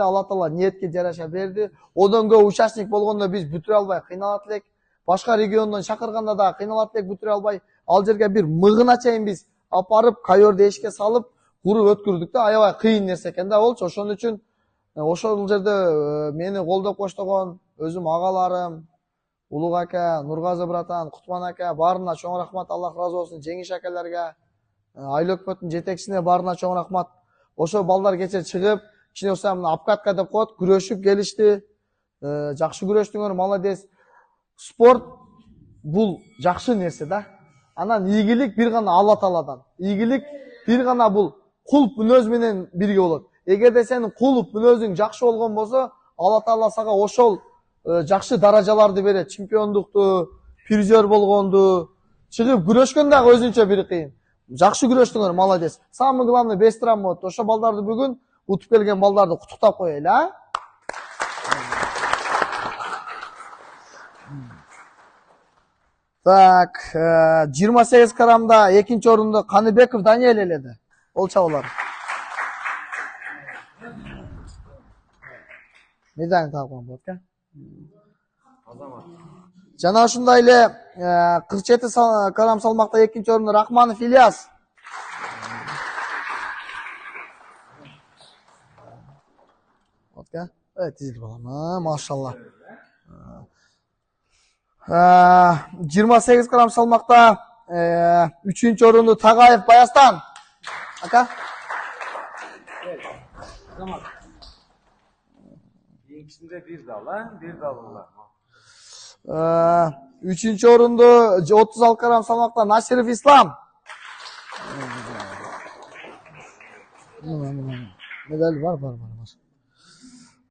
Алла Таала ниетке жараша берди. Одан көп участник болгондо биз бүтүрө албай кыйналат элек. Башка региондон шакырганда да кыйналат элек, бүтүрө албай. Ал жерге бир мыгына чейин биз апарып, ковёрду эшикке салып, куруп өткүрдүк да. Аябай кыйын нерсе экен да болчу. Ошон үчүн ошол жерде мени колдоп коштогон өзүм агаларым, Улук ака, Нургазы братан, Кутман ака баарына чоң рахмат, Аллах разы болсун. Жеңиш акаларга, Айлөкпөттүн жетекчисине баарына чоң рахмат. Ошо балдар кече чыгып, кичине болсо апкатка деп коет, күрөшүп келишти. Жакшы күрөштүңөр, молодец. Спорт бул жакшы нерсе да. Анан ийгилик бир гана Алла Тааладан. Ийгилик бир гана бул кулп мүнөз менен бирге болот. Эгерде сенин кулп мүнөзүң жакшы болгон болсо, Алла Таала сага ошол жакшы даражаларды берет. Чемпиондукту, призер болгонду, чыгып күрөшкөн дагы өзүнчө бир кыйын. Жакшы күрөштүңөр, молодец. Самый главный без травм болот. Ошо балдарды бүгүн утуп келген балдарды куттуктап коелу, а? Так, 28 карамда экинчи орунду Каныбеков Даниэль эледи. Ол чабалар. Медаль тапкан болот, ка? Жана ушундай эле 47 карам салмакта экинчи орунду Рахманов Ильяс. Вот, ка? Тизил балам, машалла. 28 карам салмакта 3-чү орунду Тагаев Баястан. Ака? Кийинкисинде бир дал, бир дал булар. 3-чү орунду 36 карам салмакта Насиров Ислам. Медаль бар.